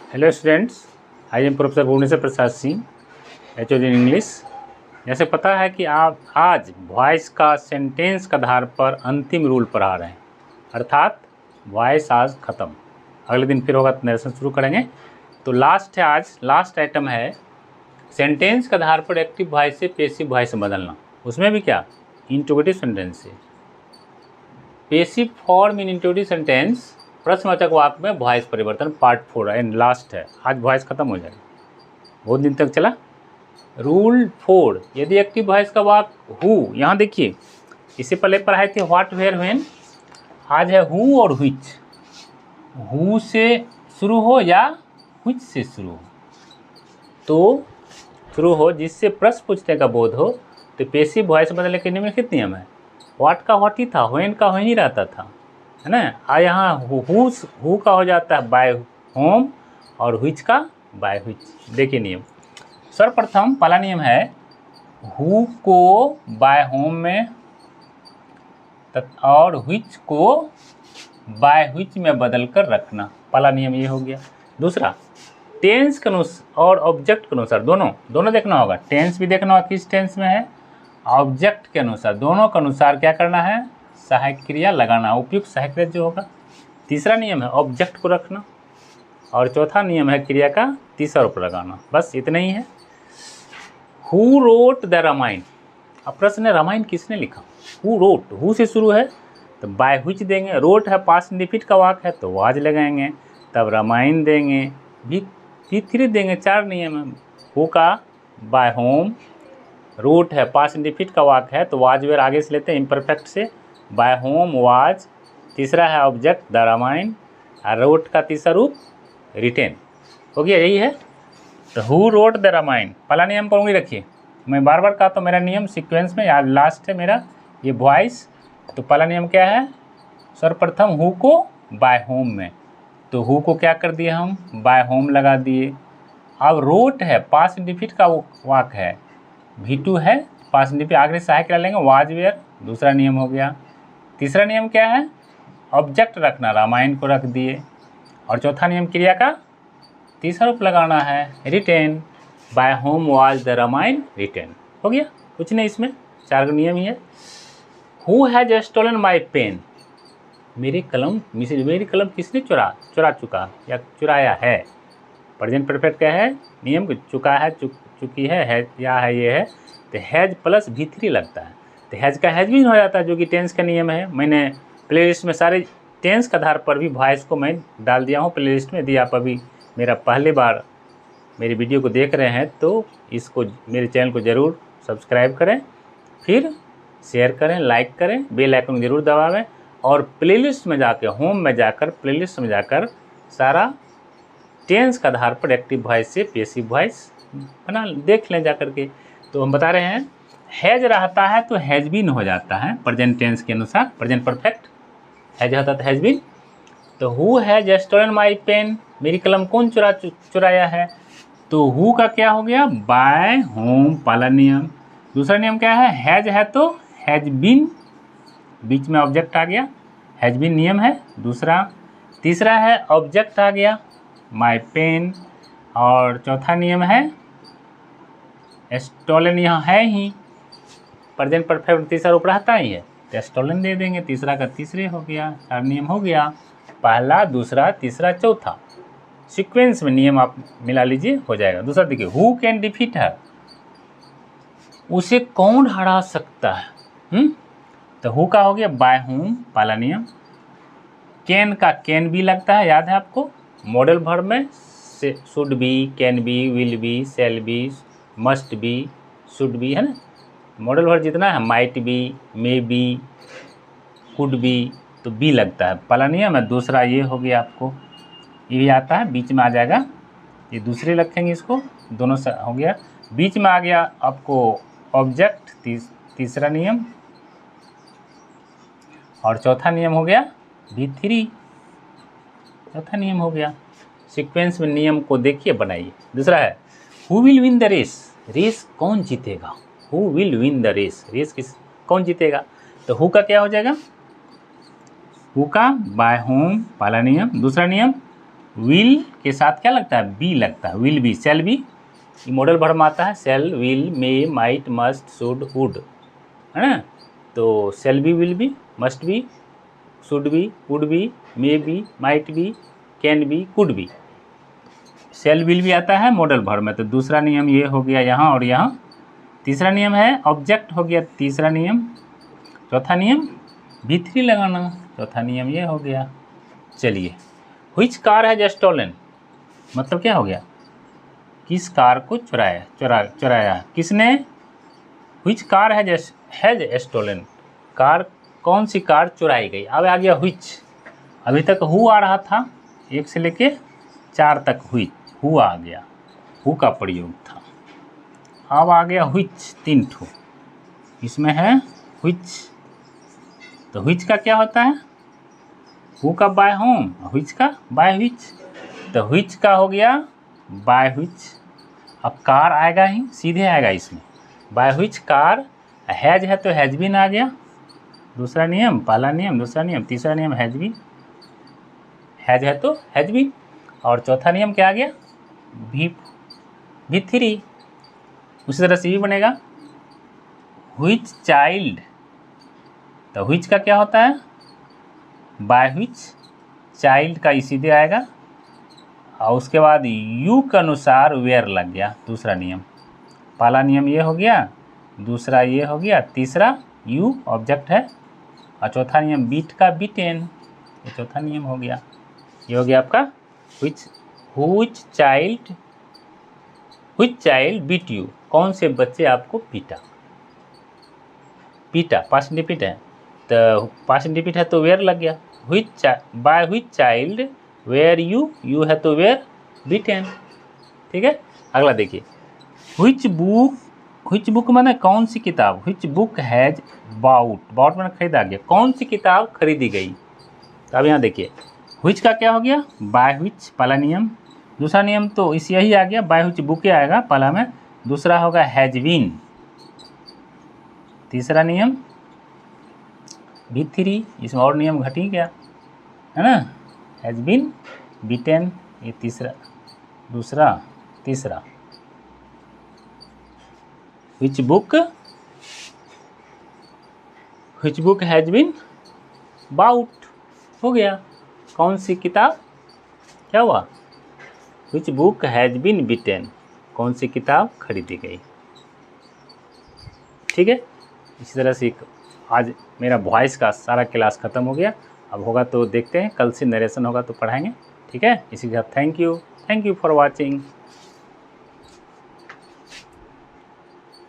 Hello students, I am professor Bhuvneshwar Prasad Singh, HOD in English. जैसे पता है कि आप आज वॉइस का सेंटेंस के आधार पर अंतिम रूल पढ़ा रहे हैं, अर्थात वॉइस आज ख़त्म, अगले दिन फिर होगा तो नरेशन शुरू करेंगे। तो लास्ट है, आज लास्ट आइटम है सेंटेंस के आधार पर एक्टिव वॉइस से पैसिव वॉइस में बदलना। उसमें भी क्या, इंट्रोगेटिव सेंटेंस से passive form in interrogative sentence, प्रश्नवाचक वाक्य में वॉइस परिवर्तन, पार्ट 4 एंड लास्ट है। आज वॉइस खत्म हो जाएगा, बहुत दिन तक चला। रूल 4, यदि एक्टिव वॉइस का वाक्य हु, यहाँ देखिए इससे पहले पढ़ाए थे व्हाट, वेयर, व्हेन। आज है हु और व्हिच। हु से शुरू हो या व्हिच से शुरू हो, तो शुरू हो जिससे प्रश्न पूछने का बोध हो, तो पैसिव वॉइस बदलने के निम्नलिखित नियम है। व्हाट का व्हाट ही था, व्हेन का व्हेन ही रहता था, है ना। यहाँ हु का हो जाता है बाय होम और व्हिच का बाय व्हिच। देखिए नियम, सर्वप्रथम पहला नियम है हु को बाय होम में और व्हिच को बाय व्हिच में बदल कर रखना। पहला नियम ये हो गया। दूसरा, टेंस के अनुसार और ऑब्जेक्ट के अनुसार, दोनों देखना होगा। टेंस भी देखना होगा किस टेंस में है, ऑब्जेक्ट के अनुसार, दोनों के अनुसार क्या करना है, सहायक क्रिया लगाना, उपयुक्त सहायक क्रिया जो होगा। तीसरा नियम है ऑब्जेक्ट को रखना, और चौथा नियम है क्रिया का तीसरा रूप लगाना। बस इतना ही है। हु रोट द रामायण, अब प्रश्न है रामायण किसने लिखा। हु रोट, हु से शुरू है तो बाय व्हिच देंगे, रोट है पास्ट इंडेफिनिट का वाक्य है तो वाज लगाएंगे, तब रामायण देंगे, भी3 देंगे। 4 नियम है। हु का बाय होम, रोट है पास्ट इंडेफिनिट का वाक्य है तो वाज वेयर आगे से लेते हैं इम्परफेक्ट से, बाय होम वाज, तीसरा है ऑब्जेक्ट द रामायण, और रोट का तीसरा रूप रिटेन। हो गया, यही है। तो हु रोट द रामायण, पहला नियम पर उंगली रखिए। मैं बार बार कहा तो मेरा नियम सीक्वेंस में, आज लास्ट है मेरा ये वॉइस। तो पहला नियम क्या है, सर्वप्रथम हु को बाय होम में, तो हु को क्या कर दिए हम, बाय होम लगा दिए। अब रोट है पास्ट इंडेफिनिट का वाक्य है, V2 है पास्ट इंडेफिनिट, आगे सहायक क्रिया लेंगे वाज वेयर, दूसरा नियम हो गया। तीसरा नियम क्या है, ऑब्जेक्ट रखना, रामायण को रख दिए। और चौथा नियम क्रिया का तीसरा रूप लगाना है, written, by whom was the Ramayana written. हो गया, कुछ नहीं, इसमें 4 नियम ही है। Who has stolen my pen, मेरी कलम किसने चुरा चुका या चुराया है। प्रेजेंट परफेक्ट क्या है, नियम चुका है, चुकी है या है, ये है, तो हैज प्लस V3 लगता है, तो हैज का हैज भी हो जाता है, जो कि टेंस का नियम है। मैंने प्लेलिस्ट में सारे टेंस के आधार पर भी वॉइस को मैं डाल दिया हूँ प्लेलिस्ट में। यदि आप अभी मेरा पहली बार मेरी वीडियो को देख रहे हैं तो इसको, मेरे चैनल को ज़रूर सब्सक्राइब करें, फिर शेयर करें, लाइक करें, बेल आइकन ज़रूर दबावें, और प्लेलिस्ट में जाकर, होम में जाकर, प्लेलिस्ट में जाकर सारा टेंस के आधार पर एक्टिव वॉइस से पैसिव वॉइस बना देख लें जा करके। तो हम बता रहे हैं हैज रहता है तो हैज बीन हो जाता है प्रेजेंट टेंस के अनुसार, प्रेजेंट परफेक्ट हैज होता है हैज बीन। तो who has stolen my pen, मेरी कलम कौन चुराया है, तो हु का क्या हो गया, बाय होम, पहला नियम। दूसरा नियम क्या है तो हैज बीन, बीच में ऑब्जेक्ट आ गया, हैज बीन नियम है दूसरा। तीसरा है ऑब्जेक्ट आ गया माई पेन, और चौथा नियम है स्टोलन, यहाँ है ही प्रेजेंट परफेक्ट, तीसरा रूप रहता ही है तो स्टोलन दे देंगे, तीसरा का तीसरे हो गया। 4 नियम हो गया, पहला, दूसरा, तीसरा, चौथा, सीक्वेंस में नियम आप मिला लीजिए, हो जाएगा। दूसरा देखिए, हु कैन डिफीट हर, उसे कौन हरा सकता है, तो हु का हो गया बाय होम, पहला नियम। कैन का कैन भी लगता है, याद है आपको, मॉडल वर्ब में से should be, can B, will B, shall be, must be, should B, है ना। मॉडल वर्ब जितना है, might be, may B, could B, तो बी लगता है, पहला नियम है। दूसरा ये हो गया, आपको ये भी आता है, बीच में आ जाएगा, ये दूसरे रखेंगे इसको, दोनों से हो गया, बीच में आ गया आपको ऑब्जेक्ट, तीसरा नियम। और चौथा नियम हो गया V3, चौथा नियम हो गया। सीक्वेंस में नियम को देखिए, बनाइए। दूसरा है who will win the race, race कौन जीतेगा, who will win the race, race कौन जीतेगा, तो हु का क्या हो जाएगा, हु का बाय होम, पहला नियम। दूसरा नियम विल के साथ क्या लगता है, बी लगता है, विल बी, सेल बी, ये मॉडल वर्ब आता है, shall, will, may, might, must, should, would, है ना। तो shall be, will be, must be, should be, would be, may be, might be, can be, could be, shall will भी आता है modal verb में। तो दूसरा नियम ये हो गया यहाँ और यहाँ। तीसरा नियम है ऑब्जेक्ट हो गया तीसरा नियम। चौथा नियम V3 लगाना, चौथा नियम ये हो गया। चलिए, व्हिच कार हैज स्टोलन, मतलब क्या हो गया, किस कार को चुराया किसने, which car has stolen, car कौन सी कार चुराई गई। अब आ गया व्हिच, अभी तक हु आ रहा था 1 से लेके 4 तक, हु आ गया, हु का प्रयोग था। अब आ गया व्हिच 3 ठो, इसमें है व्हिच। तो व्हिच का क्या होता है, हु का बाय होम, व्हिच का बाय व्हिच। तो व्हिच का हो गया बाय व्हिच। अब कार आएगा ही, सीधे आएगा इसमें, बाय व्हिच कार, हैज है तो हैज बीन आ गया, दूसरा नियम, पहला नियम, दूसरा नियम, तीसरा नियम हैज बीन, हैज है तो हैज बीन, और चौथा नियम क्या आ गया, V3। उसी तरह से भी बनेगा व्हिच चाइल्ड, तो व्हिच का क्या होता है, बाय व्हिच, चाइल्ड का सीधे आएगा, और उसके बाद यू के अनुसार वेयर लग गया, दूसरा नियम। पहला नियम ये हो गया, दूसरा ये हो गया, तीसरा यू ऑब्जेक्ट है, और चौथा नियम बीट का बीटेन, ये चौथा नियम हो गया। ये हो गया आपका व्हिच चाइल्ड बीट यू, कौन से बच्चे आपको पीटा, पास्ट इंडिफिनिट है, तो पास्ट इंडिफिनिट है तो वेयर लग गया, by which child were you है तो वेयर बीटेन। ठीक है, अगला देखिए, व्हिच बुक माने कौन सी किताब, व्हिच बुक हैज बाउट मैंने खरीदा गया, कौन सी किताब खरीदी गई। तो अब यहाँ देखिए, व्हिच का क्या हो गया, बाय व्हिच पहला नियम, दूसरा नियम तो इस यही आ गया, बाय व्हिच बुके आएगा पहला में, दूसरा होगा हैज बीन, तीसरा नियम V3, इसमें और नियम घट ही गया, है ना, हैज बीन बीटेन, ये तीसरा, दूसरा, तीसरा, which book has been bought हो गया, कौन सी किताब, क्या हुआ, which book has been beaten, कौन सी किताब खरीदी गई। ठीक है, इसी तरह से आज मेरा वॉइस का सारा क्लास ख़त्म हो गया। अब होगा तो देखते हैं, कल से नरेशन होगा तो पढ़ाएंगे। ठीक है, इसी के साथ थैंक यू फॉर वॉचिंग।